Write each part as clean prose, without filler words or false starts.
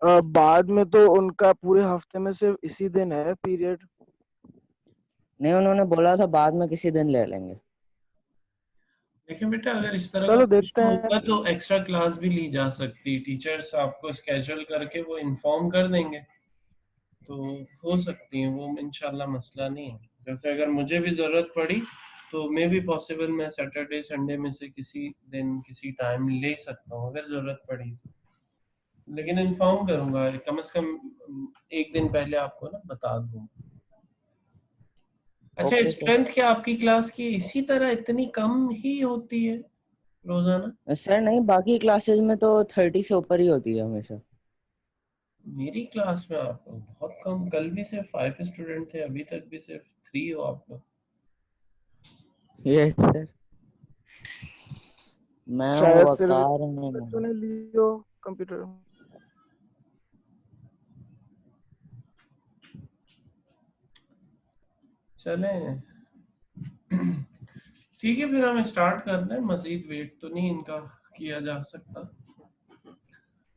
बाद में तो उनका पूरे हफ्ते में सिर्फ इसी दिन है पीरियड। नहीं, उन्होंने बोला था बाद में किसी दिन ले लेंगे। देखिए बेटा, अगर इस तरह का चलो देखते प्रश्न हैं। होगा तो एक्स्ट्रा क्लास भी ली जा सकती, टीचर्स आपको स्केड्यूल करके वो इन्फॉर्म कर देंगे, तो हो सकती है वो, इंशाल्लाह मसला नहीं है। जैसे अगर मुझे भी ज़रूरत पड़ी तो मे भी पॉसिबल मैं सैटरडे संडे में से किसी दिन किसी टाइम ले सकता हूँ अगर ज़रूरत पड़ी, लेकिन इन्फॉर्म करूँगा कम से कम एक दिन पहले आपको ना बता दूँगा। अच्छा, ओके सर। स्ट्रेंथ क्या आपकी क्लास की इसी तरह इतनी कम ही होती है रोजाना? सर नहीं, बाकी क्लासेस में तो 30 से ऊपर ही होती है हमेशा। मेरी क्लास में आप लोग बहुत कम, कल भी सिर्फ 5 स्टूडेंट थे, अभी तक भी सिर्फ 3 हो आप लोग। Yes sir. मैं हूँ शायद सिर्फ वकार हूँ। बच्चों ने लियो कंप्यूटर। चले ठीक है, फिर हम स्टार्ट कर दें, मजीद वेट तो नहीं इनका किया जा सकता।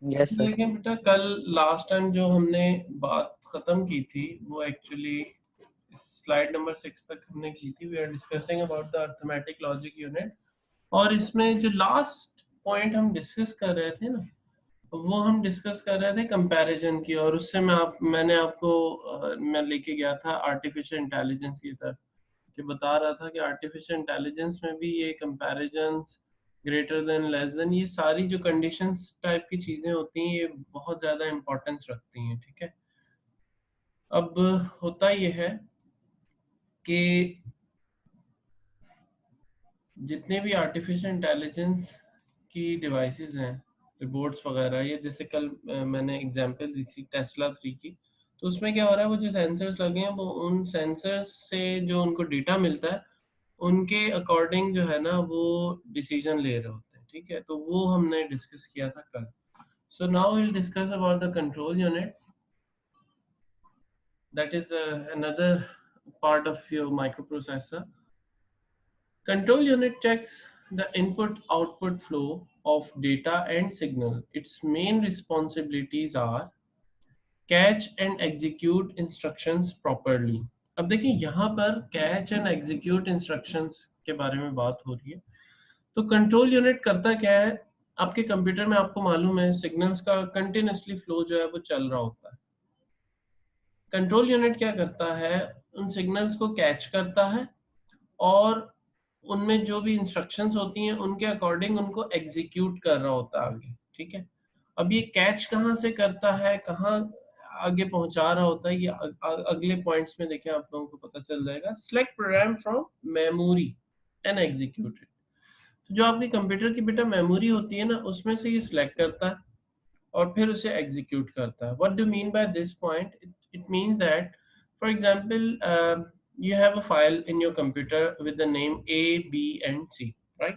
Yes sir. लेकिन बेटा कल लास्ट टाइम जो हमने बात खत्म की थी वो एक्चुअली स्लाइड नंबर 6 तक हमने की थी। We are discussing about the arithmetic logic unit, और इसमें जो लास्ट पॉइंट हम डिस्कस कर रहे थे ना, वो हम डिस्कस कर रहे थे कंपैरिजन की, और उससे मैंने आपको मैं लेके गया था आर्टिफिशियल इंटेलिजेंस की तरफ, कि बता रहा था कि आर्टिफिशियल इंटेलिजेंस में भी ये comparisons, greater than, less than, ये सारी जो कंडीशंस टाइप की चीजें होती हैं ये बहुत ज्यादा इंपॉर्टेंस रखती हैं। ठीक है, अब होता ये है कि जितने भी आर्टिफिशियल इंटेलिजेंस की डिवाइसेस हैं, रिबोट्स वगैरह, ये जैसे कल मैंने एग्जांपल दी थी टेस्ला 3 की, तो उसमें क्या हो रहा है, वो जो सेंसर्स लगे हैं वो उन सेंसर्स से जो उनको डेटा मिलता है उनके अकॉर्डिंग जो है ना वो डिसीजन ले रहे होते हैं। ठीक है, तो वो हमने डिस्कस किया था कल। So now will discuss about the control unit, that is another part of your microprocessor. Control unit checks the input-output flow of data and signal. Its main responsibilities are catch and execute instructions properly. अब देखिए यहाँ पर catch and execute instructions के बारे में बात हो रही है। तो कंट्रोल यूनिट करता क्या है, आपके कंप्यूटर में आपको मालूम है सिग्नल्स का कंटिन्यूसली फ्लो जो है वो चल रहा होता है। कंट्रोल यूनिट क्या करता है, उन सिग्नल्स को कैच करता है और उनमें जो भी इंस्ट्रक्शंस होती हैं उनके अकॉर्डिंग उनको एग्जीक्यूट कर रहा होता है आगे। ठीक है, अब ये कैच कहाँ से करता है, कहाँ आगे पहुंचा रहा होता है, ये अगले पॉइंट्स में देखें आप लोगों को पता चल जाएगा। Select program from memory and execute it. तो जो आपकी कंप्यूटर की बेटा मेमोरी होती है ना, उसमें से ये सिलेक्ट करता है और फिर उसे एग्जीक्यूट करता है। What do mean by this point? It means that for example you have a file in your computer with the name A, B, and C, right?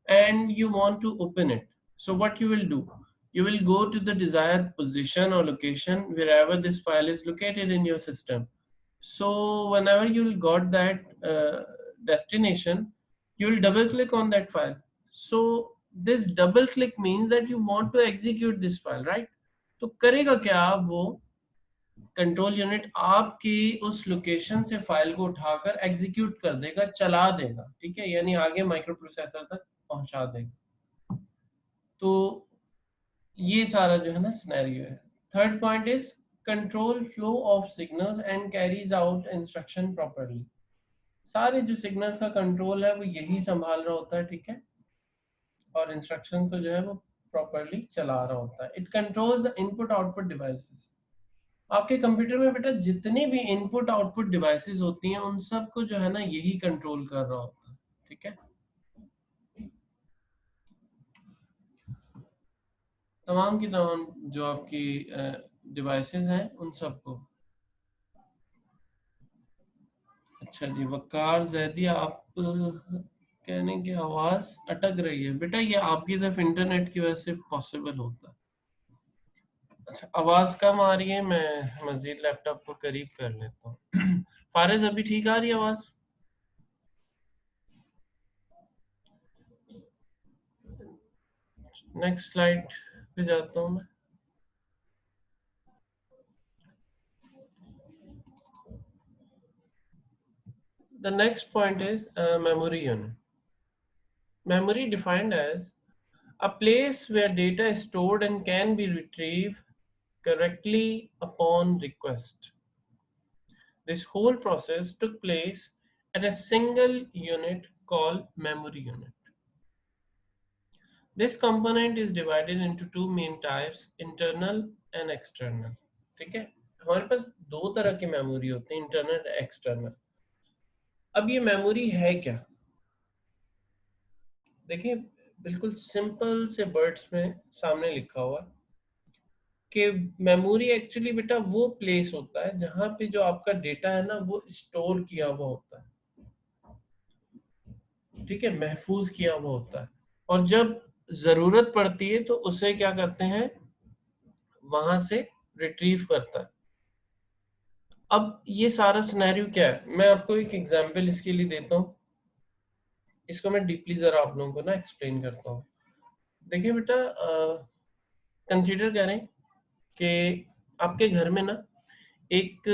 And you want to open it. So what you will do? You will go to the desired position or location wherever this file is located in your system. So whenever you will got that destination, you will double click on that file. So this double click means that you want to execute this file, right? तो करेगा क्या वो control unit, आपकी उस location से file को उठाकर execute कर देगा, चला देगा। ठीक है, यानी आगे माइक्रो प्रोसेसर तक पहुंचा देगा। तो ये सारा जो है ना सिनेरियो है। Third point is control flow of signals and carries out instruction properly. सारे जो सिग्नल्स का कंट्रोल है वो यही संभाल रहा होता है। ठीक है, और इंस्ट्रक्शन को जो है वो प्रॉपरली चला रहा होता है। It controls the input output devices. आपके कंप्यूटर में बेटा जितनी भी इनपुट आउटपुट डिवाइसेस होती हैं उन सब को जो है ना यही कंट्रोल कर रहा होता है। ठीक है, तमाम की तमाम जो आपकी डिवाइसेस हैं उन सबको। अच्छा जी, वकार जैदी, आप कहने की आवाज अटक रही है बेटा, ये आपकी तरफ इंटरनेट की वजह से पॉसिबल होता है। अच्छा, आवाज कम आ रही है, मैं मजीद लैपटॉप को करीब कर लेता हूँ। फारिज, अभी ठीक आ रही है आवाज? नेक्स्ट स्लाइड पे जाता हूँ मैं। The next point is memory unit. Memory defined as a place where data is stored and can be retrieved correctly upon request. This whole process took place at a single unit called memory unit. This component is divided into two main types, internal and external. ठीक है, हमारे पास दो तरह के memory होते हैं, internal और external. अब ये मेमोरी है क्या? देखिए, बिल्कुल सिंपल से वर्ड्स में सामने लिखा हुआ कि मेमोरी एक्चुअली बेटा वो प्लेस होता है जहां पे जो आपका डेटा है ना वो स्टोर किया हुआ होता है, ठीक है, महफूज किया हुआ होता है, और जब जरूरत पड़ती है तो उसे क्या करते हैं, वहां से रिट्रीव करता है। अब ये सारा सिनेरियो क्या है, मैं आपको एक एग्जांपल इसके लिए देता हूँ, इसको मैं डीपली जरा आप लोगों को ना एक्सप्लेन करता हूँ। देखिए बेटा, कंसीडर करें कि आपके घर में ना एक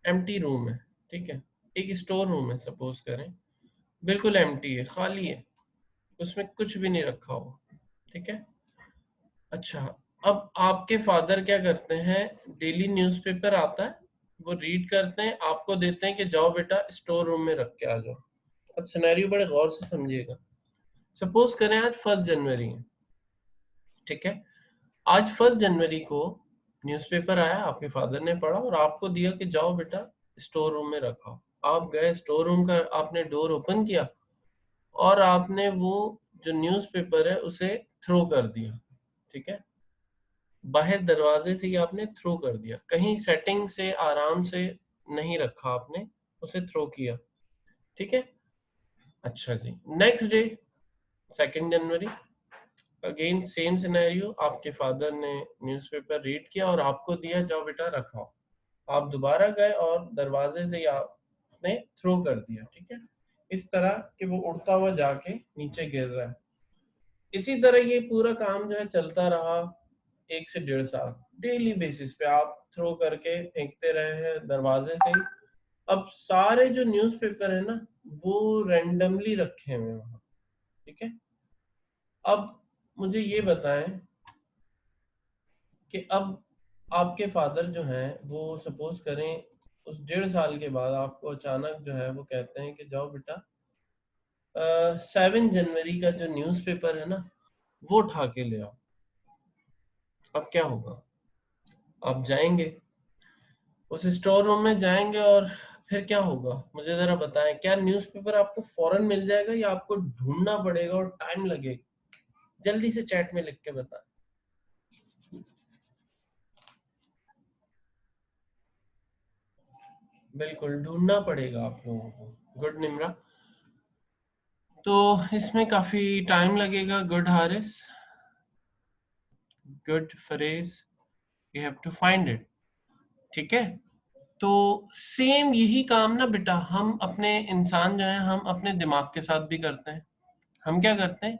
एम्प्टी रूम है, ठीक है, एक स्टोर रूम है, सपोज करें, बिल्कुल एम्प्टी है, खाली है, उसमें कुछ भी नहीं रखा हुआ, ठीक है। अच्छा, अब आपके फादर क्या करते हैं, डेली न्यूज़पेपर आता है, वो रीड करते हैं, आपको देते हैं कि जाओ बेटा स्टोर रूम में रख के आ जाओ। अब सिनेरियो बड़े गौर से समझिएगा। सपोज करें आज 1 जनवरी है, ठीक है, आज 1 जनवरी को न्यूज़पेपर आया, आपके फादर ने पढ़ा और आपको दिया कि जाओ बेटा स्टोर रूम में रखा। आप गए स्टोर रूम का, आपने डोर ओपन किया और आपने वो जो न्यूज़पेपर है उसे थ्रो कर दिया, ठीक है, बाहर दरवाजे से ही आपने थ्रो कर दिया, कहीं सेटिंग से आराम से नहीं रखा, आपने उसे थ्रो किया, ठीक है। अच्छा जी, नेक्स्ट डे 2 जनवरी, अगेन सेम सिनेरियो, आपके फादर ने न्यूज़पेपर रीड किया और आपको दिया, जाओ बेटा रखाओ। आप दोबारा गए और दरवाजे से ही आपने थ्रो कर दिया, ठीक है, इस तरह कि वो उड़ता हुआ जाके नीचे गिर रहा है। इसी तरह ये पूरा काम जो है चलता रहा 1 से 1.5 साल, डेली बेसिस पे आप थ्रो करके फेंकते रहे हैं दरवाजे से ही। अब सारे जो न्यूज़पेपर है ना वो रैंडमली रखे हुए हैं वहां, ठीक है। अब मुझे ये बताएं कि अब आपके फादर जो हैं वो सपोज करें उस 1.5 साल के बाद आपको अचानक जो है वो कहते हैं कि जाओ बेटा 7 जनवरी का जो न्यूज़पेपर है ना वो उठा के ले आओ। अब क्या होगा, आप जाएंगे उस स्टोर रूम में जाएंगे और फिर क्या होगा, मुझे जरा बताएं, क्या न्यूज़पेपर आपको फौरन मिल जाएगा या आपको ढूंढना पड़ेगा और टाइम लगेगा? जल्दी से चैट में लिख के बताएं। बिल्कुल ढूंढना पड़ेगा आप लोगों को। गुड निम्रा, तो इसमें काफी टाइम लगेगा। गुड हारिस, गुड फरेज, you have to find it, ठीक है। तो सेम यही काम ना बेटा हम अपने इंसान जो है हम अपने दिमाग के साथ भी करते हैं। हम क्या करते हैं,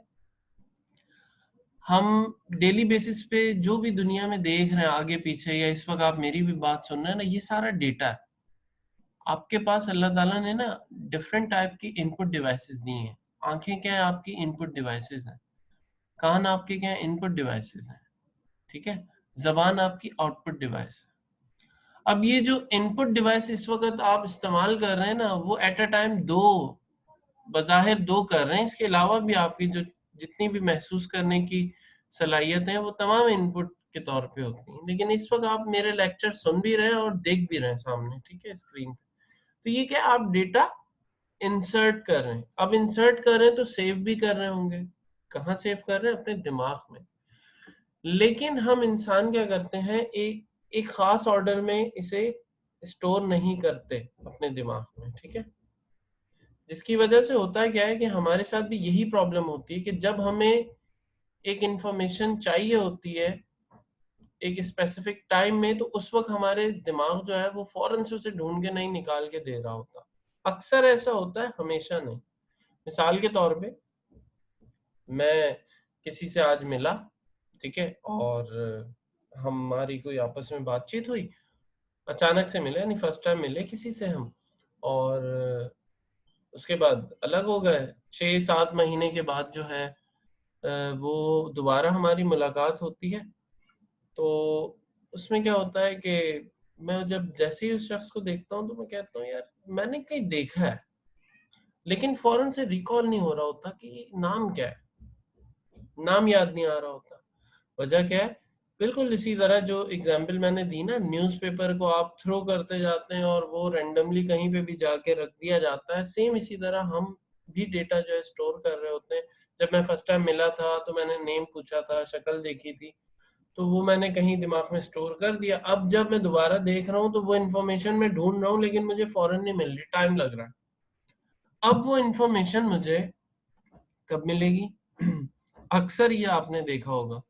हम डेली बेसिस पे जो भी दुनिया में देख रहे हैं आगे पीछे, या इस वक्त आप मेरी भी बात सुन रहे हैं ना, ये सारा डेटा है आपके पास। अल्लाह ताला ने ना डिफरेंट टाइप की इनपुट डिवाइसेस दी हैं। आंखें क्या है आपकी इनपुट डिवाइसेस हैं, कान आपके क्या है इनपुट डिवाइसेस हैं, ठीक है, जबान आपकी आउटपुट डिवाइस। अब ये जो इनपुट डिवाइस इस वक्त आप इस्तेमाल कर रहे हैं ना वो एट अ टाइम दो, बज़ाहिर दो कर रहे हैं, इसके अलावा भी आपकी जो जितनी भी महसूस करने की सलाहियत है वो तमाम इनपुट के तौर पे होती हैं। लेकिन इस वक्त आप मेरे लेक्चर सुन भी रहे हैं और देख भी रहे हैं सामने, ठीक है, स्क्रीन पे। तो ये क्या, आप डेटा इंसर्ट कर रहे हैं। अब इंसर्ट कर रहे हैं तो सेव भी कर रहे होंगे, कहाँ सेव कर रहे हैं, अपने दिमाग में। लेकिन हम इंसान क्या करते हैं, एक एक खास ऑर्डर में इसे स्टोर नहीं करते अपने दिमाग में, ठीक है। जिसकी वजह से होता है क्या है कि हमारे साथ भी यही प्रॉब्लम होती है कि जब हमें एक इंफॉर्मेशन चाहिए होती है एक स्पेसिफिक टाइम में, तो उस वक्त हमारे दिमाग जो है वो फौरन से उसे ढूंढ के नहीं निकाल के दे रहा होता। अक्सर ऐसा होता है, हमेशा नहीं। मिसाल के तौर पे मैं किसी से आज मिला, ठीक है, और हमारी कोई आपस में बातचीत हुई, अचानक से मिले, यानी फर्स्ट टाइम मिले किसी से हम, और उसके बाद अलग हो गए। 6-7 महीने के बाद जो है वो दोबारा हमारी मुलाकात होती है। तो उसमें क्या होता है कि मैं जब जैसे ही उस शख्स को देखता हूँ तो मैं कहता हूँ यार मैंने कहीं देखा है, लेकिन फौरन से रिकॉल नहीं हो रहा होता कि नाम क्या है, नाम याद नहीं आ रहा होता। वजह क्या है? बिल्कुल इसी तरह जो एग्जाम्पल मैंने दी ना, न्यूज़पेपर को आप थ्रो करते जाते हैं और वो रैंडमली कहीं पे भी जाके रख दिया जाता है, सेम इसी तरह हम भी डेटा जो है स्टोर कर रहे होते हैं। जब मैं फर्स्ट टाइम मिला था तो मैंने नेम पूछा था, शक्ल देखी थी, तो वो मैंने कहीं दिमाग में स्टोर कर दिया। अब जब मैं दोबारा देख रहा हूँ तो वो इन्फॉर्मेशन मैं ढूंढ रहा हूँ, लेकिन मुझे फौरन नहीं मिल रही, टाइम लग रहा है। अब वो इन्फॉर्मेशन मुझे कब मिलेगी? अक्सर ये आपने देखा होगा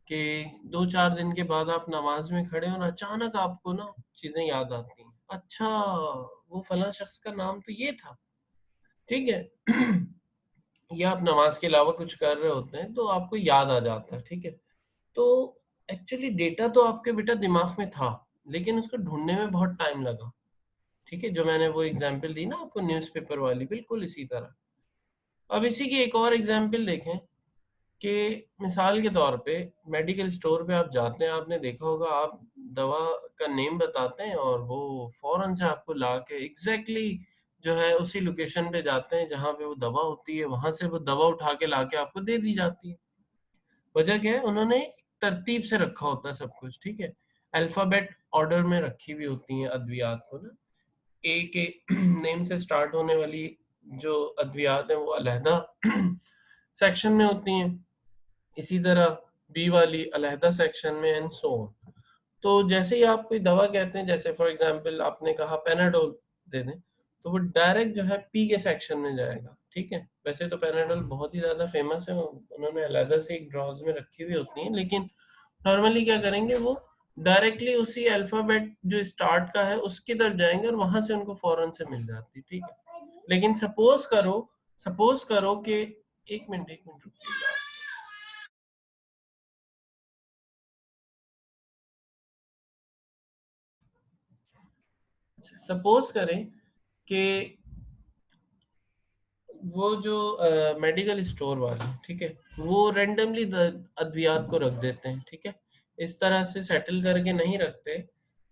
कि 2-4 दिन के बाद आप नमाज में खड़े हो और अचानक आपको ना चीजें याद आती हैं। अच्छा, वो फला शख्स का नाम तो ये था, ठीक है। या आप नमाज के अलावा कुछ कर रहे होते हैं तो आपको याद आ जाता है, ठीक है। तो एक्चुअली डेटा तो आपके बेटा दिमाग में था, लेकिन उसको ढूंढने में बहुत टाइम लगा, ठीक है। जो मैंने वो एग्जांपल दी ना आपको न्यूज़पेपर वाली, बिल्कुल इसी तरह। अब इसी की एक और एग्जांपल देखें कि मिसाल के तौर पे मेडिकल स्टोर पे आप जाते हैं, आपने देखा होगा, आप दवा का नेम बताते हैं और वो फौरन से आपको ला के एग्जैक्टली जो है उसी लोकेशन पे जाते हैं जहाँ पे वो दवा होती है, वहां से वो दवा उठा के ला के आपको दे दी जाती है। वजह क्या है? उन्होंने तरतीब से रखा होता है सब कुछ, ठीक है। अल्फाबेट ऑर्डर में रखी हुई होती हैं अद्वियात को ना। ए के नेम से स्टार्ट होने वाली जो अद्वियात हैं वो अलहदा सेक्शन में होती हैं, इसी तरह बी वाली अलहदा सेक्शन में, एंड सो ऑन। तो जैसे ही आप कोई दवा कहते हैं, जैसे फॉर एग्जांपल आपने कहा पेनाडोल दे दें, तो वो डायरेक्ट जो है पी के सेक्शन में जाएगा, ठीक है। वैसे तो पेनाडोल बहुत ही ज़्यादा फेमस है, उन्होंने अलहदा से एक ड्रॉज में रखी हुई होती है, लेकिन नॉर्मली क्या करेंगे, वो डायरेक्टली उसी अल्फ़ाबेट जो स्टार्ट का है उसकी तरफ जाएंगे और वहां से उनको फौरन से मिल जाती है, ठीक है। लेकिन सपोज करो कि एक मिनट रुकिएगा। सपोज करें कि वो जो मेडिकल स्टोर वाले, ठीक है, वो रेंडमली अद्वियात को रख देते हैं, ठीक है। इस तरह से सेटल करके नहीं रखते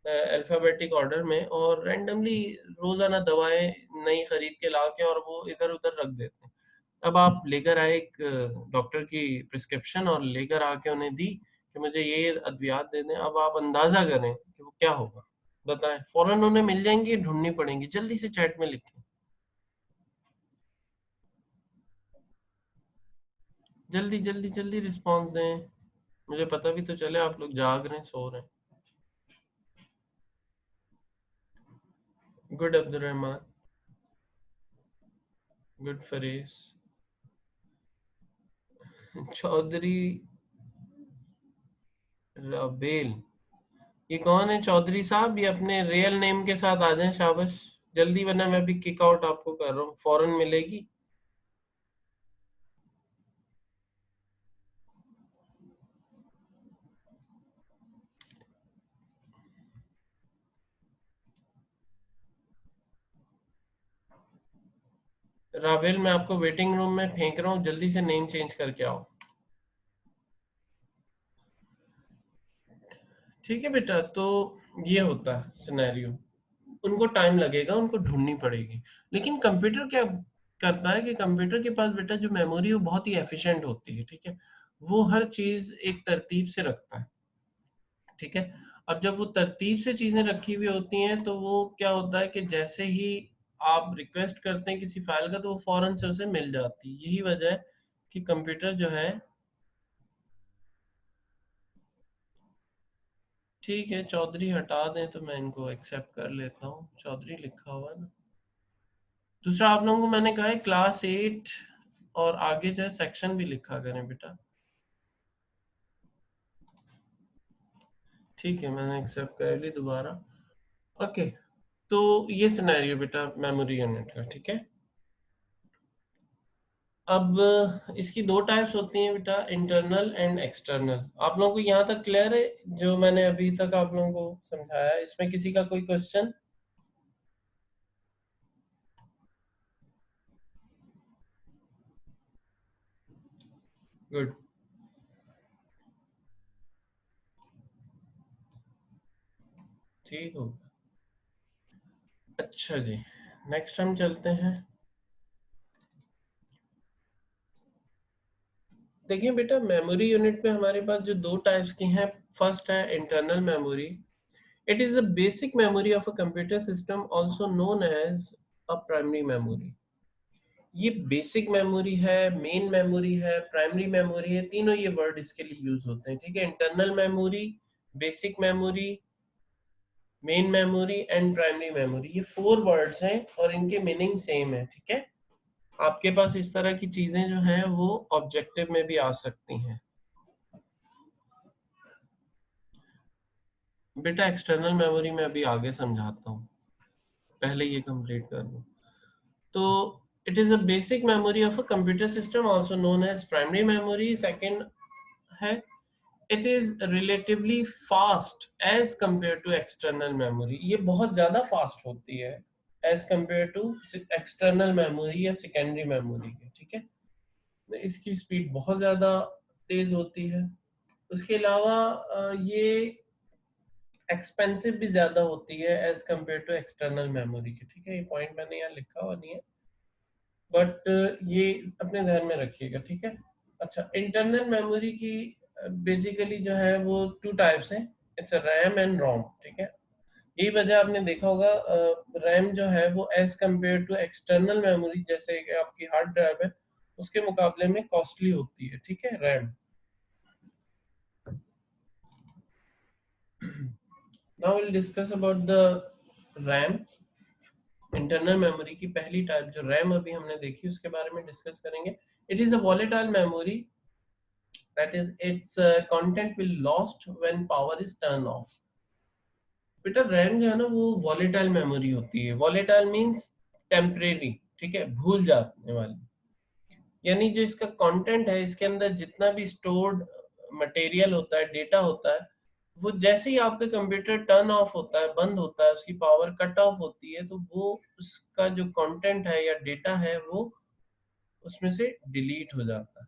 अल्फाबेटिक ऑर्डर में, और रेंडमली रोजाना दवाएं नई खरीद के ला के और वो इधर उधर रख देते हैं। अब आप लेकर आए एक डॉक्टर की प्रिस्क्रिप्शन और लेकर आके उन्हें दी कि मुझे ये अद्वियात दे दें। अब आप अंदाजा करें कि वो क्या होगा, बताएं। फौरन उन्हें मिल जाएंगी, ढूंढनी पड़ेंगी? जल्दी से चैट में लिखें, जल्दी जल्दी जल्दी रिस्पॉन्स दें, मुझे पता भी तो चले आप लोग जाग रहे हैं, सो रहे हैं। गुड अब्दुल रहमान, गुड फरीस, चौधरी राबेल, ये कौन है चौधरी साहब? ये अपने रियल नेम के साथ आ जाएं, शाबाश जल्दी, वरना मैं भी किक आउट आपको कर रहा हूँ, फौरन मिलेगी। राबेल, मैं आपको वेटिंग रूम में फेंक रहा हूँ, जल्दी से नेम चेंज करके आओ। ठीक है बेटा, तो ये होता है सिनेरियो। उनको टाइम लगेगा, उनको ढूंढनी पड़ेगी। लेकिन कंप्यूटर क्या करता है कि कंप्यूटर के पास बेटा जो मेमोरी है वो बहुत ही एफिशिएंट होती है, ठीक है। वो हर चीज एक तरतीब से रखता है, ठीक है। अब जब वो तरतीब से चीजें रखी हुई होती हैं तो वो क्या होता है कि जैसे ही आप रिक्वेस्ट करते हैं किसी फाइल का तो वो फौरन से उसे मिल जाती है। यही वजह है कि कंप्यूटर जो है, ठीक है, चौधरी हटा दें तो मैं इनको एक्सेप्ट कर लेता हूँ, चौधरी लिखा हुआ है ना। दूसरा, आप लोगों को मैंने कहा है क्लास 8 और आगे जो है सेक्शन भी लिखा करें बेटा, ठीक है। मैंने एक्सेप्ट कर ली दोबारा, ओके। तो ये सिनेरियो बेटा मेमोरी यूनिट का, ठीक है। अब इसकी दो टाइप्स होती हैं बेटा, इंटरनल एंड एक्सटर्नल। आप लोगों को यहाँ तक क्लियर है जो मैंने अभी तक आप लोगों को समझाया? इसमें किसी का कोई क्वेश्चन? गुड। ठीक हो। अच्छा जी, नेक्स्ट हम चलते हैं। देखिए बेटा, मेमोरी यूनिट में हमारे पास जो दो टाइप्स की हैं, फर्स्ट है internal memory. It is a basic memory of a computer system, also known as a primary memory. ये बेसिक मेमोरी है, मेन मेमोरी है, प्राइमरी मेमोरी है, तीनों ये वर्ड इसके लिए यूज होते हैं। ठीक है, internal memory, basic memory, main memory and primary memory, ये 4 वर्ड्स हैं और इनके मीनिंग सेम है। ठीक है, आपके पास इस तरह की चीजें जो हैं वो ऑब्जेक्टिव में भी आ सकती हैं। बेटा एक्सटर्नल मेमोरी में अभी आगे समझाता हूँ, पहले ये कंप्लीट कर लूँ। तो it is a basic memory of a computer system, also known as primary memory. Second है, it is relatively fast as compare to external memory. ये बहुत ज्यादा फास्ट होती है as compare to external memory या सेकेंडरी मेमोरी के। ठीक है, इसकी स्पीड बहुत ज्यादा तेज होती है। उसके अलावा ये एक्सपेंसिव भी ज्यादा होती है as compare to external memory की। ठीक है, ये पॉइंट मैंने यहाँ लिखा हुआ नहीं है, बट ये अपने ध्यान में रखिएगा। ठीक है। अच्छा, इंटरनल मेमोरी की बेसिकली जो है वो 2 टाइप्स हैं, इट्स रैम एंड रोम। ठीक है, यही वजह आपने देखा होगा रैम जो है वो as compare to external memory, जैसे कि आपकी हार्ड ड्राइव है, उसके मुकाबले में कॉस्टली होती है। ठीक है, RAM. Now will discuss about the RAM. Internal memory की पहली टाइप जो रैम अभी हमने देखी, उसके बारे में डिस्कस करेंगे। It is a volatile memory, that is it's content will lost when power is turn off. बेटा रैम जो है ना वो वॉलेटाइल मेमोरी होती है। Volatile means temporary. ठीक है, भूल जाने वाली, यानी जो इसका कंटेंट है, इसके अंदर जितना भी स्टोर्ड मटेरियल होता है, डेटा होता है, वो जैसे ही आपका कंप्यूटर टर्न ऑफ होता है, बंद होता है, उसकी पावर कट ऑफ होती है, तो वो उसका जो कंटेंट है या डेटा है वो उसमें से डिलीट हो जाता है।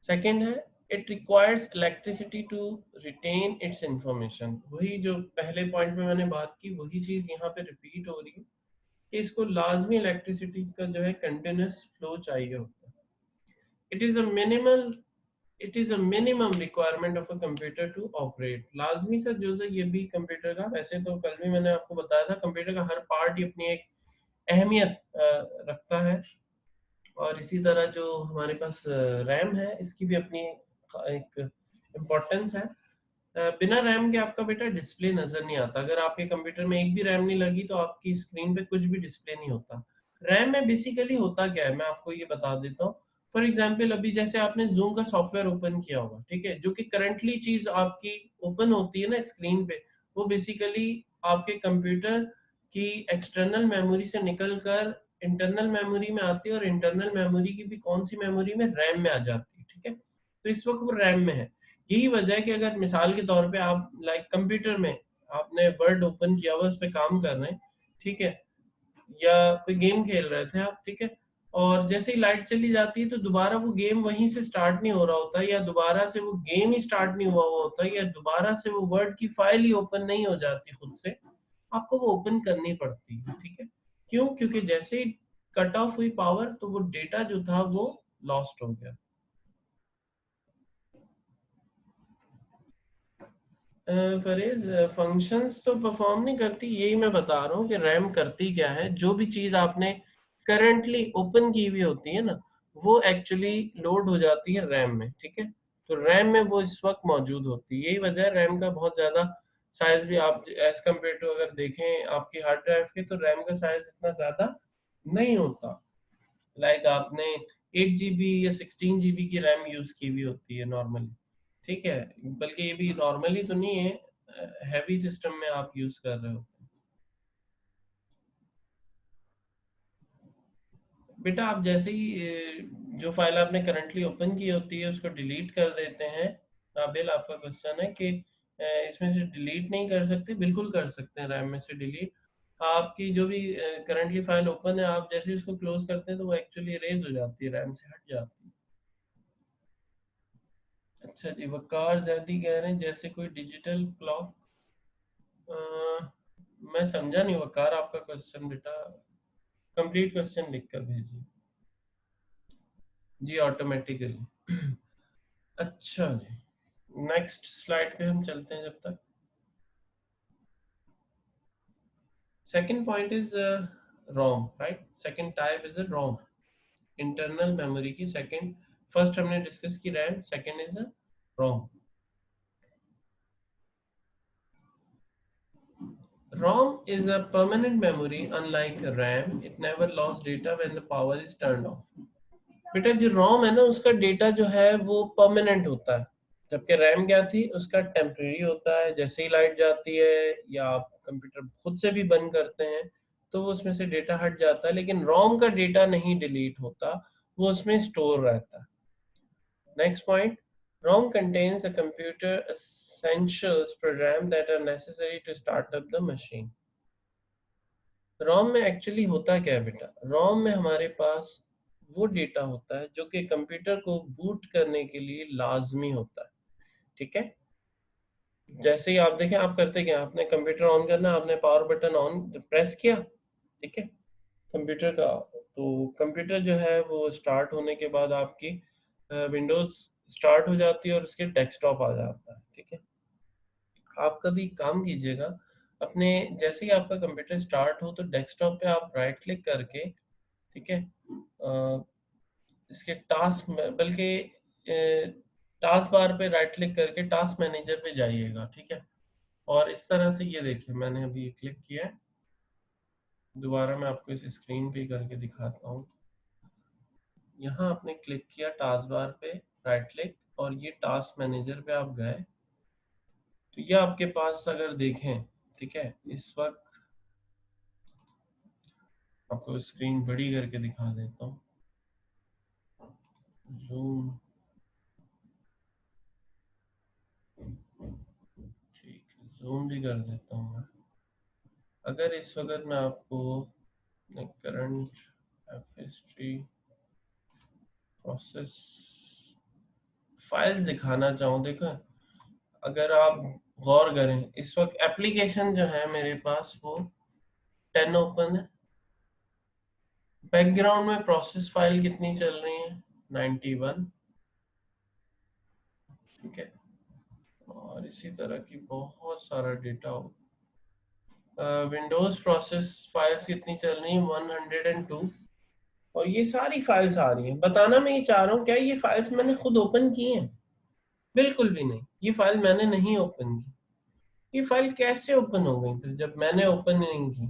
सेकेंड है, it requires electricity to retain its information. वही जो पहले पॉइंट में मैंने बात की, वही चीज यहाँ पे रिपीट हो रही है कि इसको लाजमी इलेक्ट्रिसिटी का जो है कंटिन्यूस फ्लो चाहिए होता है। It is a minimal it is a minimum requirement of a computer to operate. लाजमी सा जो है ये भी कंप्यूटर का, वैसे तो कल भी मैंने आपको बताया था, कंप्यूटर का हर पार्ट ही अपनी एक अहमियत रखता है, और इसी तरह जो हमारे पास रैम है, इसकी भी अपनी एक इम्पोर्टेंस है। बिना रैम के आपका बेटा डिस्प्ले नजर नहीं आता। अगर आपके कंप्यूटर में एक भी रैम नहीं लगी तो आपकी स्क्रीन पे कुछ भी डिस्प्ले नहीं होता। रैम में बेसिकली होता क्या है, मैं आपको ये बता देता हूँ। फॉर एग्जाम्पल, अभी जैसे आपने जूम का सॉफ्टवेयर ओपन किया होगा, ठीक है, जो कि करंटली चीज आपकी ओपन होती है ना स्क्रीन पे, वो बेसिकली आपके कंप्यूटर की एक्सटर्नल मेमोरी से निकल कर इंटरनल मेमोरी में आती है, और इंटरनल मेमोरी की भी कौन सी मेमोरी में, रैम में आ जाती है। ठीक है, तो इस वक्त वो रैम में है। यही वजह है कि अगर मिसाल के तौर पे आप लाइक कंप्यूटर में आपने वर्ड ओपन किया हुआ, उस पर काम कर रहे हैं, ठीक है, या कोई गेम खेल रहे थे आप, ठीक है, और जैसे ही लाइट चली जाती है तो दोबारा वो गेम वहीं से स्टार्ट नहीं हो रहा होता, या दोबारा से वो गेम ही स्टार्ट नहीं हुआ हुआ होता, या दोबारा से वो वर्ड की फाइल ही ओपन नहीं हो जाती खुद से, आपको वो ओपन करनी पड़ती है। ठीक है, क्यों? क्योंकि जैसे ही कट ऑफ हुई पावर तो वो डेटा जो था वो लॉस्ट हो गया। फरेज फंक्शंस तो परफॉर्म नहीं करती, यही मैं बता रहा हूँ कि रैम करती क्या है। जो भी चीज आपने करंटली ओपन की हुई होती है ना, वो एक्चुअली लोड हो जाती है रैम में। ठीक है, तो रैम में वो इस वक्त मौजूद होती है। यही वजह है रैम का बहुत ज्यादा साइज भी, आप एज कम्पेयर टू अगर देखें आपकी हार्ड ड्राइव के, तो रैम का साइज इतना ज्यादा नहीं होता। लाइक आपने 8 GB या 16 GB की रैम यूज की हुई होती है नॉर्मली। ठीक है, बल्कि ये भी नॉर्मली तो नहीं है, हैवी सिस्टम में आप यूज कर रहे हो। बेटा आप जैसे ही जो फाइल आपने करंटली ओपन की होती है उसको डिलीट कर देते हैं। नाबिल, आपका क्वेश्चन है कि इसमें से डिलीट नहीं कर सकते? बिल्कुल कर सकते हैं, रैम में से डिलीट। आपकी जो भी करंटली फाइल ओपन है, आप जैसे ही उसको क्लोज करते हैं तो वो एक्चुअली इरेज हो जाती है, रैम से हट जाती है। अच्छा जी, वकार जैदी कह रहे हैं जैसे कोई डिजिटल क्लॉक। मैं समझा नहीं वकार आपका क्वेश्चन बेटा, कंप्लीट क्वेश्चन लिख कर भेजिए जी ऑटोमेटिकली। अच्छा जी, नेक्स्ट स्लाइड पे हम चलते हैं जब तक। Second point is ROM, right? Second type is a ROM, internal memory की सेकंड। फर्स्ट हमने डिस्कस की RAM, second is ROM. ROM is a permanent memory unlike RAM. It never lost data when the power is turned off. बेटा जो रोम है ना उसका data जो है वो परमानेंट होता है, जबकि रैम क्या थी, उसका टेम्परेरी होता है। जैसे ही लाइट जाती है या आप कंप्यूटर खुद से भी बंद करते हैं तो वो उसमें से डेटा हट जाता है, लेकिन रोम का डेटा नहीं डिलीट होता, वो उसमें स्टोर रहता है। Next point, ROM contains a computer essentials program that are necessary to start up the machine. रोम में एक्चुअली होता क्या है बेटा, रोम में हमारे पास वो डेटा होता है जो कि कंप्यूटर को बूट करने के लिए लाजमी होता है। ठीक है, जैसे ही आप देखें, आप करते क्या, आपने कंप्यूटर ऑन करना, आपने पावर बटन ऑन प्रेस किया, ठीक है, कंप्यूटर का, तो कंप्यूटर जो है वो स्टार्ट होने के बाद आपकी विंडोज स्टार्ट हो जाती है और उसके डेस्कटॉप आ जाता है। ठीक है, आप कभी काम कीजिएगा अपने, जैसे ही आपका कंप्यूटर स्टार्ट हो तो डेस्कटॉप पे आप राइट क्लिक करके, ठीक है, इसके टास्क में, बल्कि टास्क बार पे राइट क्लिक करके टास्क मैनेजर पे जाइएगा। ठीक है, और इस तरह से ये देखिए मैंने अभी क्लिक किया है, दोबारा मैं आपको इस स्क्रीन पे करके दिखाता हूँ। यहाँ आपने क्लिक किया टास्क बार पे राइट क्लिक और ये टास्क मैनेजर पे आप गए, तो ये आपके पास अगर देखें, ठीक है, इस वक्त आपको स्क्रीन बड़ी करके दिखा देता हूँ, जूम, ठीक है, जूम भी कर देता हूँ मैं। अगर इस वक्त मैं आपको करंट हिस्ट्री प्रोसेस फाइल्स दिखाना चाहूँ, देखो अगर आप गौर करें, इस वक्त एप्लीकेशन जो है मेरे पास वो 10 ओपन है, बैकग्राउंड में प्रोसेस फाइल कितनी चल रही है, 91। ठीक है, और इसी तरह की बहुत सारा डेटा हो, विंडोज प्रोसेस फाइल्स कितनी चल रही है, 102। और ये सारी फाइल्स आ रही हैं। बताना मैं ये चाह रहा हूँ, क्या ये फाइल्स मैंने खुद ओपन की हैं? बिल्कुल भी नहीं, ये फाइल मैंने नहीं ओपन की। ये फाइल कैसे ओपन हो गई फिर जब मैंने ओपन नहीं की?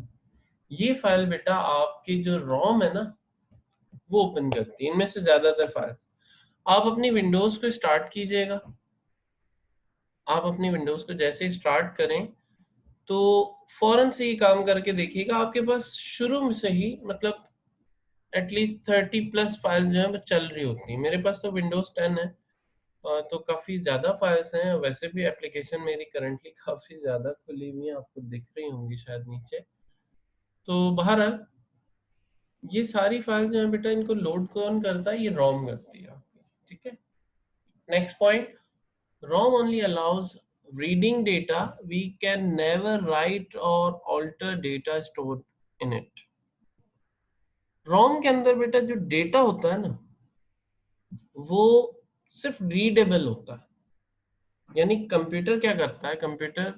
ये फाइल बेटा आपकी जो रोम है ना वो ओपन करती है, इनमें से ज्यादातर फाइल। आप अपनी विंडोज को स्टार्ट कीजिएगा, आप अपनी विंडोज को जैसे ही स्टार्ट करें तो फौरन से ये काम करके देखिएगा, आपके पास शुरू में से ही मतलब एटलीस्ट 30+ फाइल जो है वो चल रही होती है। मेरे पास तो विंडोज 10 है, तो काफ़ी ज़्यादा फाइल्स हैं। वैसे भी एप्लीकेशन मेरी करंटली काफ़ी ज़्यादा खुली हुई है, आपको दिख रही होंगी शायद नीचे। तो बहरहाल ये सारी फाइल जो है बेटा, इनको लोड कौन करता है? ये रोम करती है आपकी। ठीक है, next point, ROM only allows reading data, we can never write और alter data stored in it. ROM के अंदर बेटा जो डेटा होता है ना वो सिर्फ रीडेबल होता है, यानी कंप्यूटर क्या करता है, कंप्यूटर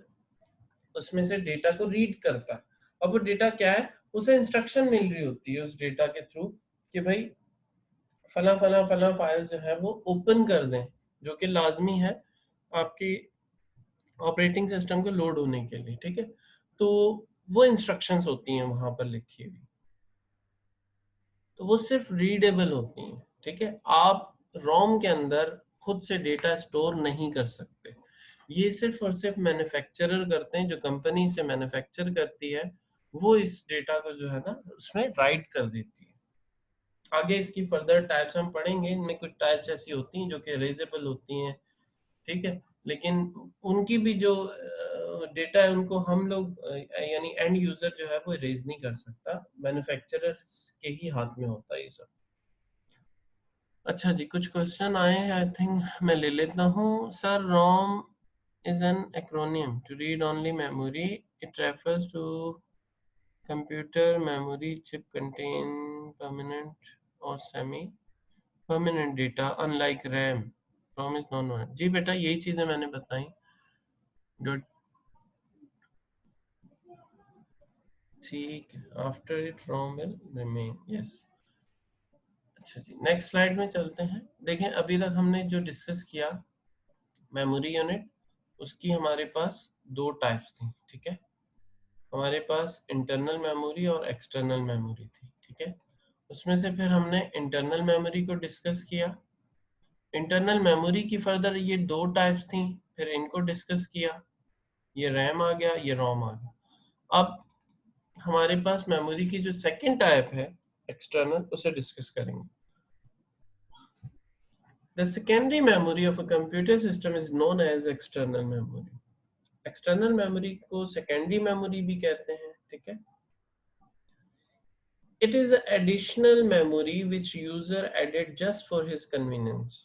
उसमें से डेटा को रीड करता है। अब वो डेटा क्या है, उसे इंस्ट्रक्शन मिल रही होती है उस डेटा के थ्रू कि भाई फला फला फला फाइल जो है वो ओपन कर दें, जो कि लाजमी है आपकी ऑपरेटिंग सिस्टम को लोड होने के लिए। ठीक है, तो वो इंस्ट्रक्शंस होती हैं वहां पर लिखी हुई, तो वो सिर्फ रीडेबल होती हैं। ठीक है, आप रोम के अंदर खुद से डेटा स्टोर नहीं कर सकते, ये सिर्फ और सिर्फ मैन्युफैक्चरर करते हैं, जो कंपनी से मैन्युफैक्चर करती है वो इस डेटा को जो है ना उसमें राइट कर देती है। आगे इसकी फर्दर टाइप्स हम पढ़ेंगे, इनमें कुछ टाइप्स ऐसी होती हैं जो कि रेजेबल होती हैं। ठीक है, लेकिन उनकी भी जो डेटा है उनको हम लोग यानी एंड यूजर जो है वो इरेज नहीं कर सकता, मैन्युफैक्चरर के ही हाथ में होता है ये सब। अच्छा जी, कुछ क्वेश्चन आए हैं, आई थिंक मैं ले लेता हूँ। Sir, ROM is an acronym to read only memory. It refers to computer memory chip contain permanent or semi permanent data unlike RAM. ROM is non volatile. जी बेटा, यही चीजें मैंने बताई। गुड, ठीक है। After it ROM will remain. yes. अच्छा जी, next slide में चलते हैं। देखें, अभी तक हमने जो डिस्कस किया मेमोरी यूनिट, उसकी हमारे पास दो टाइप्स थी, ठीक है। हमारे पास इंटरनल मेमोरी और एक्सटर्नल मेमोरी थी, ठीक है। उसमें से फिर हमने इंटरनल मेमोरी को डिस्कस किया। इंटरनल मेमोरी की फर्दर ये दो टाइप्स थी, फिर इनको डिस्कस किया। ये रैम आ गया, ये रोम आ गया। अब हमारे पास मेमोरी की जो सेकंड टाइप है एक्सटर्नल, उसे डिस्कस करेंगे। The secondary memory of a computer system is known as external memory. External memory को सेकेंडरी मेमोरी भी कहते हैं, ठीक है। It is an additional memory which user added just for his convenience.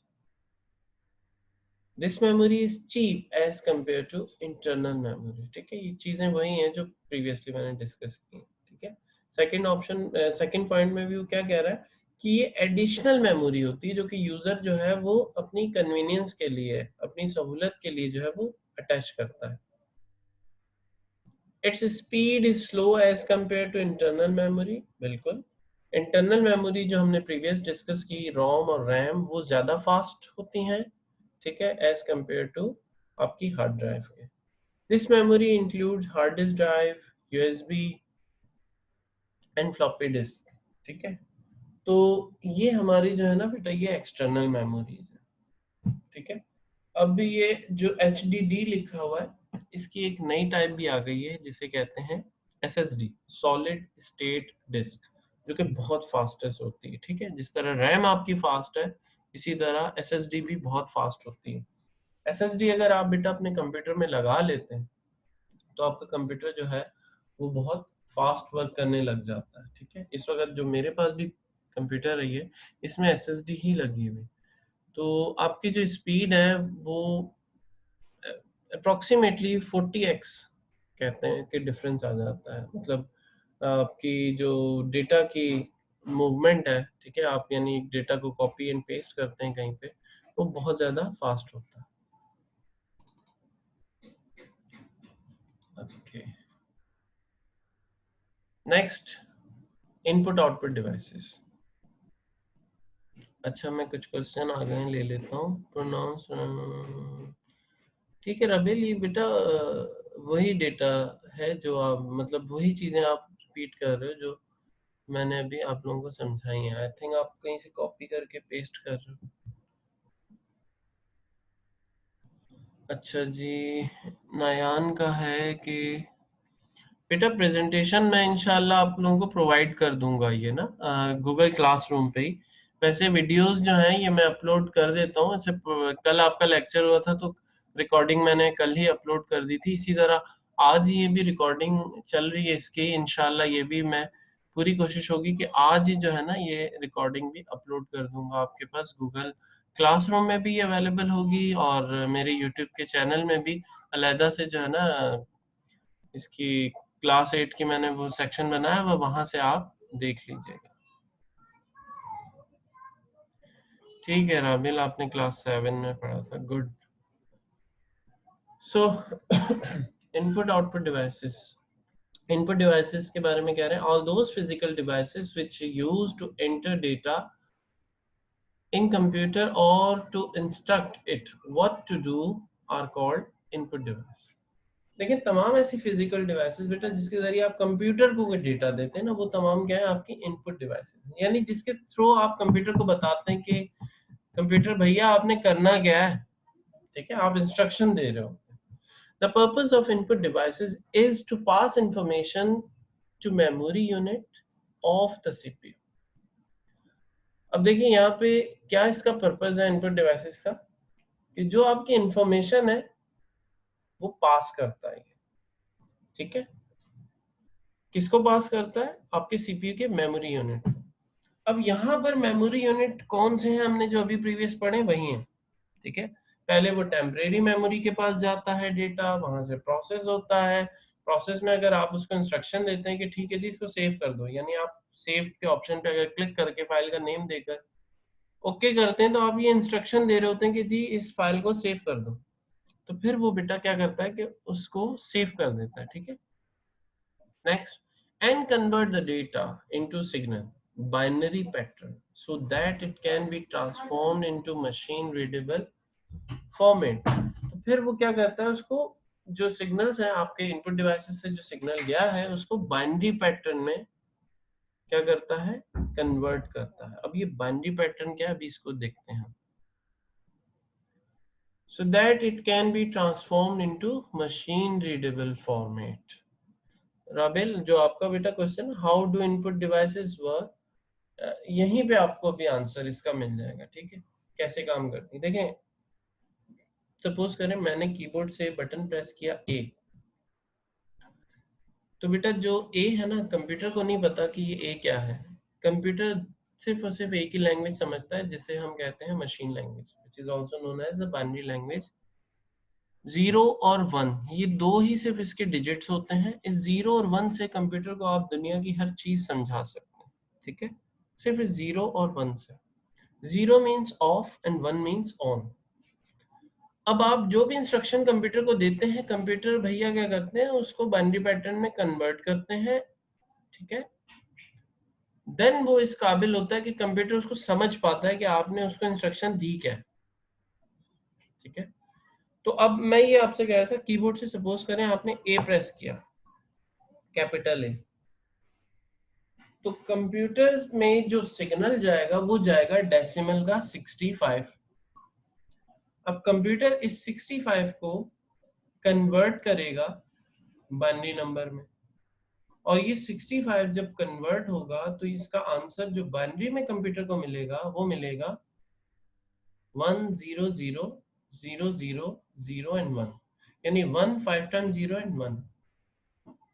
This memory is cheap as compared to internal memory. ठीक है, ये चीजें वही हैं जो प्रीवियसली मैंने डिस्कस की, ठीक है। सेकंड ऑप्शन, सेकंड पॉइंट में भी वो क्या कह रहा है कि ये एडिशनल मेमोरी होती है जो कि यूजर जो है वो अपनी कन्वीनियंस के लिए, अपनी सहूलत के लिए जो है वो अटैच करता है। Its speed is slow as compared to internal memory. बिल्कुल, इंटरनल मेमोरी जो हमने प्रीवियस डिस्कस की, रोम और रैम, वो ज्यादा फास्ट होती हैं, ठीक है, एज कंपेयर टू आपकी हार्ड ड्राइव के। This memory includes hard disk drive, USB and floppy disk, ठीक है। तो ये हमारी जो है ना बेटा, ये एक्सटर्नल मेमोरीज है, ठीक है। अब ये जो HDD लिखा हुआ है, इसकी एक नई टाइप भी आ गई है जिसे कहते हैं SSD, सॉलिड स्टेट डिस्क, जो कि बहुत फास्टेस्ट होती है, ठीक है। जिस तरह रैम आपकी फास्ट है, इसी तरह SSD भी बहुत फास्ट होती है। SSD अगर आप बेटा अपने कंप्यूटर में लगा लेते हैं तो आपका कंप्यूटर जो है वो बहुत फास्ट वर्क करने लग जाता है, ठीक है। इस वक्त जो मेरे पास भी कंप्यूटर है, ये इसमें SSD ही लगी हुई, तो आपकी जो स्पीड है वो अप्रोक्सीमेटली 40x कहते हैं कि डिफरेंस आ जाता है। मतलब आपकी जो डेटा की मूवमेंट है, ठीक है, आप यानी डेटा को कॉपी एंड पेस्ट करते हैं कहीं पे, वो बहुत ज़्यादा फास्ट होता है। Okay, next, input output devices. अच्छा, मैं कुछ क्वेश्चन आ गए ले लेता हूँ। प्रोनाउंस, ठीक है रबेल, ये बेटा वही डेटा है जो आप, मतलब वही चीज़ें आप रिपीट कर रहे हो जो मैंने अभी आप लोगों को समझाई है। आई थिंक आप कहीं से कॉपी करके पेस्ट कर रहे हो। अच्छा जी, नयान का है कि बेटा प्रेजेंटेशन मैं इंशाल्लाह आप लोगों को प्रोवाइड कर दूंगा, ये ना गूगल क्लासरूम पे ही। वैसे वीडियोस जो हैं ये मैं अपलोड कर देता हूँ। जैसे कल आपका लेक्चर हुआ था तो रिकॉर्डिंग मैंने कल ही अपलोड कर दी थी, इसी तरह आज ये भी रिकॉर्डिंग चल रही है इसकी। इंशाल्लाह ये भी मैं पूरी कोशिश होगी कि आज ही जो है ना ये रिकॉर्डिंग भी अपलोड कर दूंगा आपके पास। गूगल क्लासरूम में भी अवेलेबल होगी और मेरे यूट्यूब के चैनल में भी अलहदा से जो है ना इसकी क्लास 8 की मैंने वो सेक्शन बनाया, वो वहां से आप देख लीजिएगा। ठीक है राबिल, आपने क्लास 7 में पढ़ा था, good. So input output devices, input devices के बारे में कह रहे हैं, all those physical devices which use to enter data in computer or to instruct it what to do are called input device. लेकिन तमाम ऐसी फिजिकल डिवाइसेस बेटा जिसके जरिए आप कंप्यूटर को कोई डेटा देते हैं ना, वो तमाम क्या है आपकी इनपुट डिवाइसेस, यानी जिसके थ्रू आप कंप्यूटर को बताते हैं कि कंप्यूटर भैया आपने करना क्या है, ठीक है, आप इंस्ट्रक्शन दे रहे हो। The purpose of input devices is to pass information to memory unit of the CPU. अब देखिए यहाँ पे क्या इसका पर्पस है इनपुट डिवाइसेस का, कि जो आपकी इंफॉर्मेशन है वो पास करता है, ठीक है। किसको पास करता है? आपके सीपीयू के मेमोरी यूनिट। अब यहाँ पर मेमोरी यूनिट कौन से हैं, हमने जो अभी प्रीवियस पढ़े वही हैं, ठीक है। पहले वो टेम्परेरी मेमोरी के पास जाता है डेटा, वहां से प्रोसेस होता है। प्रोसेस में अगर आप उसको इंस्ट्रक्शन देते हैं कि ठीक है जी इसको सेव कर दो, यानी आप सेव के ऑप्शन पे अगर क्लिक करके फाइल का नेम देकर ओके करते हैं तो आप ये इंस्ट्रक्शन दे रहे होते हैं कि जी इस फाइल को सेव कर दो। तो फिर वो बेटा क्या करता है कि उसको सेव कर देता है, ठीक है। Next, and convert the data into signal binary pattern so that it can be transformed into machine readable format। तो फिर वो क्या करता है, उसको जो सिग्नल्स हैं आपके इनपुट डिवाइसेस से जो सिग्नल गया है उसको बाइनरी पैटर्न में क्या करता है, कन्वर्ट करता है। अब ये बाइनरी पैटर्न क्या है अभी इसको देखते हैं हम। so that it can be transformed into machine readable format। राबेल, जो आपका बेटा question how do input devices work, यहीं पे आपको भी आंसर इसका मिल जाएगा, ठीक है, कैसे काम करती है। देखें, सपोज करें मैंने कीबोर्ड से बटन प्रेस किया ए, तो बेटा जो ए है ना, कंप्यूटर को नहीं पता कि ये ए क्या है। कंप्यूटर सिर्फ और सिर्फ एक ही लैंग्वेज समझता है जिसे हम कहते हैं machine language, which is also known as the binary language. 0 और 1 ये दो ही सिर्फ इसके डिजिट्स होते हैं। इस 0 और 1 से कंप्यूटर को आप दुनिया की हर चीज समझा सकते हैं, ठीक है, सिर्फ इस 0 और 1 से। 0 means of and 1 means on. अब आप जो भी इंस्ट्रक्शन कंप्यूटर को देते हैं, कंप्यूटर भैया क्या करते हैं, उसको बाइनरी पैटर्न में कन्वर्ट करते हैं, ठीक है। देन वो इस काबिल होता है कि कंप्यूटर उसको समझ पाता है कि आपने उसको इंस्ट्रक्शन दी क्या है, ठीक है। तो अब मैं ये आपसे कह रहा था, कीबोर्ड से सपोज करें आपने ए प्रेस किया, कैपिटल ए, तो कंप्यूटर में जो सिग्नल जाएगा वो जाएगा डेसिमल का 65। अब कंप्यूटर इस 65 को कन्वर्ट करेगा बाइनरी नंबर में, और ये 65 जब कन्वर्ट होगा तो इसका आंसर जो बाइनरी में कंप्यूटर को मिलेगा वो मिलेगा 1 0 0 0 0 0 एंड 1, यानी 1 5 टाइम 0 एंड 1,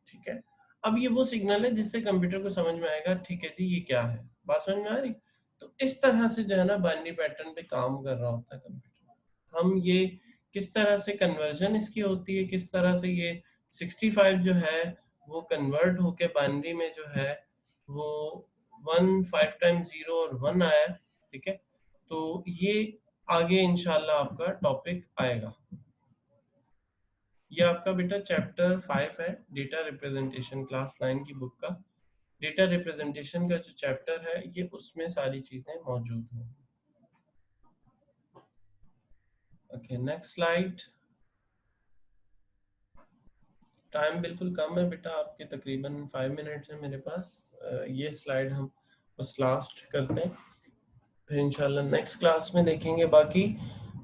ठीक है। अब ये वो सिग्नल है जिससे कंप्यूटर को समझ में आएगा, ठीक है जी ये क्या है, बात समझ में आ रही। तो इस तरह से जो है ना बाइनरी पैटर्न पे काम कर रहा होता है कंप्यूटर। हम ये किस तरह से कन्वर्जन इसकी होती है, किस तरह से ये 65 जो है वो कन्वर्ट होके बाइनरी में जो है वो 1 5 टाइम 0 और 1 आया, ठीक है। तो ये आगे इंशाल्लाह आपका टॉपिक आएगा। ये आपका बेटा चैप्टर 5 है, डेटा रिप्रेजेंटेशन, क्लास 9 की बुक का डेटा रिप्रेजेंटेशन का जो चैप्टर है ये उसमें सारी चीजें मौजूद हैं। Okay, next slide. टाइम बिल्कुल कम है बेटा, आपके तकरीबन 5 मिनट्स है मेरे पास। ये स्लाइड हम बस लास्ट करते हैं, फिर इंशाल्लाह नेक्स्ट क्लास में देखेंगे बाकी।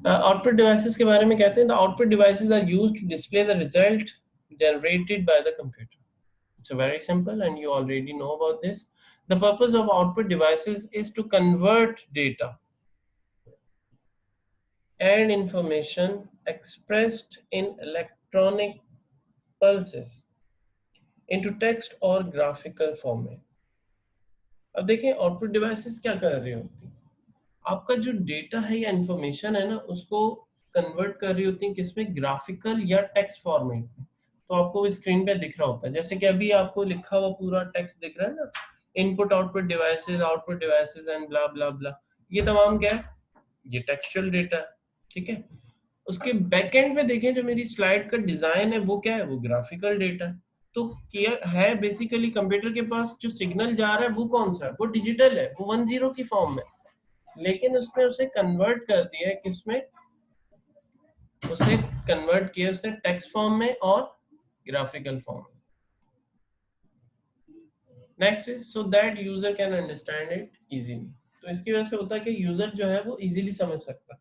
आउटपुट डिवाइसेस के बारे में कहते हैं, the output devices are used to display the result generated by the computer। It's very simple and you already know about this. The purpose of output devices is to convert data and information expressed in electronic pulses into text or graphical format। अब देखें output devices क्या कर रही होती है, आपका जो data है या इंफॉर्मेशन है ना उसको कन्वर्ट कर रही होती है किसमें, ग्राफिकल या टेक्स्ट फॉर्मेट में। तो आपको स्क्रीन पे दिख रहा होता है, जैसे कि अभी आपको लिखा हुआ पूरा टेक्स्ट दिख रहा है ना, input output devices and blah blah blah, ये तमाम क्या है, ये टेक्सचुअल डेटा है, ठीक है। उसके बैकएंड में देखें जो मेरी स्लाइड का डिजाइन है वो क्या है, वो ग्राफिकल डेटा है। तो क्या है, बेसिकली कंप्यूटर के पास जो सिग्नल जा रहा है वो कौन सा है, वो डिजिटल है, वो 1 0 की फॉर्म में, लेकिन उसने उसे कन्वर्ट कर दिया है किसमें, उसे कन्वर्ट किया उसने टेक्स्ट फॉर्म में और ग्राफिकल फॉर्म में। Next is so that user can understand it easily. तो इसकी वजह से होता है कि यूजर जो है वो इजीली समझ सकता है।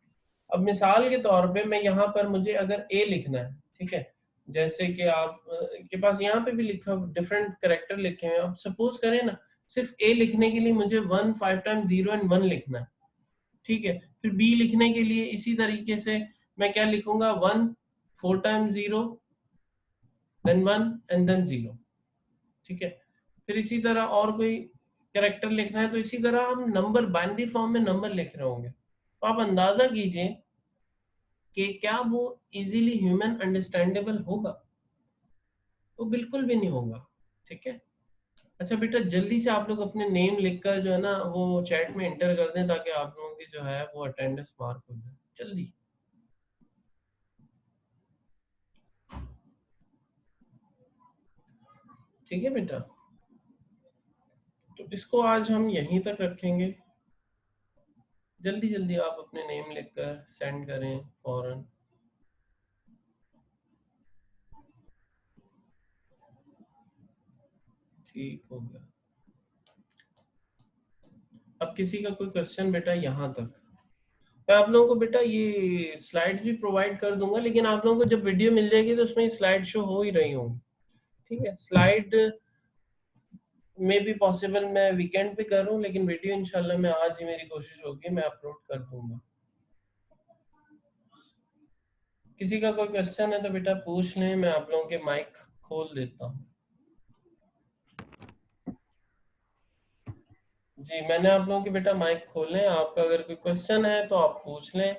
अब मिसाल के तौर पे मैं यहाँ पर मुझे अगर ए लिखना है, ठीक है, जैसे कि आप के पास यहाँ पे भी लिखा डिफरेंट करेक्टर लिखे हुए, अब सपोज करें ना सिर्फ ए लिखने के लिए मुझे 1 5 टाइम 0 एंड 1 लिखना है, ठीक है। फिर बी लिखने के लिए इसी तरीके से मैं क्या लिखूंगा, 1 4 टाइम 0 देन 1 एंड देन 0, ठीक है। फिर इसी तरह और कोई कैरेक्टर लिखना है तो इसी तरह हम नंबर बाइनरी फॉर्म में नंबर लिख रहे होंगे, तो आप अंदाजा कीजिए कि क्या वो इजीली ह्यूमन अंडरस्टैंडेबल होगा? तो बिल्कुल भी नहीं होगा। ठीक है। अच्छा बेटा, जल्दी से आप लोग अपने नेम लिखकर जो है ना वो चैट में एंटर कर दें, ताकि आप लोगों की जो है वो अटेंडेंस मार्क हो जाए जल्दी। ठीक है बेटा, तो इसको आज हम यहीं तक रखेंगे। जल्दी जल्दी आप अपने नेम लिखकर सेंड करें फौरन। ठीक हो गया। अब किसी का कोई क्वेश्चन बेटा यहाँ तक? मैं आप लोगों को बेटा ये स्लाइड्स भी प्रोवाइड कर दूंगा, लेकिन आप लोगों को जब वीडियो मिल जाएगी तो उसमें स्लाइड शो हो ही रही होंगी। ठीक है। स्लाइड में भी पॉसिबल मैं वीकेंड पे करूं, लेकिन वीडियो इंशाल्लाह मैं आज ही, मेरी कोशिश होगी मैं अपलोड कर दूंगा। किसी का कोई क्वेश्चन है तो बेटा पूछ लें, मैं आप लोगों के माइक खोल देता हूँ। जी, मैंने आप लोगों के बेटा माइक खोले। आपका अगर कोई क्वेश्चन है तो आप पूछ लें,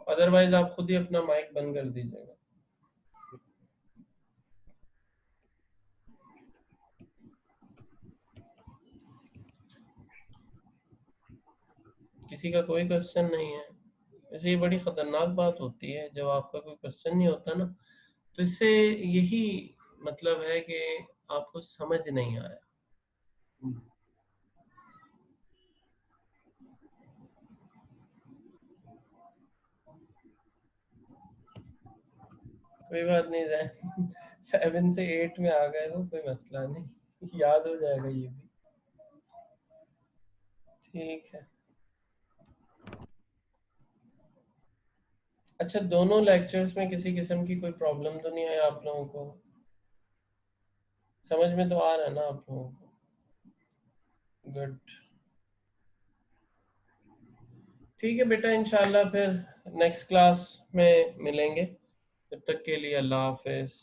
अदरवाइज आप खुद ही अपना माइक बंद कर दीजिएगा। किसी का कोई क्वेश्चन नहीं है? वैसे ये बड़ी खतरनाक बात होती है जब आपका कोई क्वेश्चन नहीं होता ना, तो इससे यही मतलब है कि आपको समझ नहीं आया। कोई बात नहीं जाए 7 से 8 में आ गए तो कोई मसला नहीं, याद हो जाएगा ये भी। ठीक है। अच्छा, दोनों लेक्चर्स में किसी किस्म की कोई प्रॉब्लम तो नहीं है आप लोगों को? समझ में तो आ रहा है ना आप लोगों को? गुड। ठीक है बेटा, इंशाल्लाह फिर नेक्स्ट क्लास में मिलेंगे। तब तक के लिए अल्लाह हाफिज।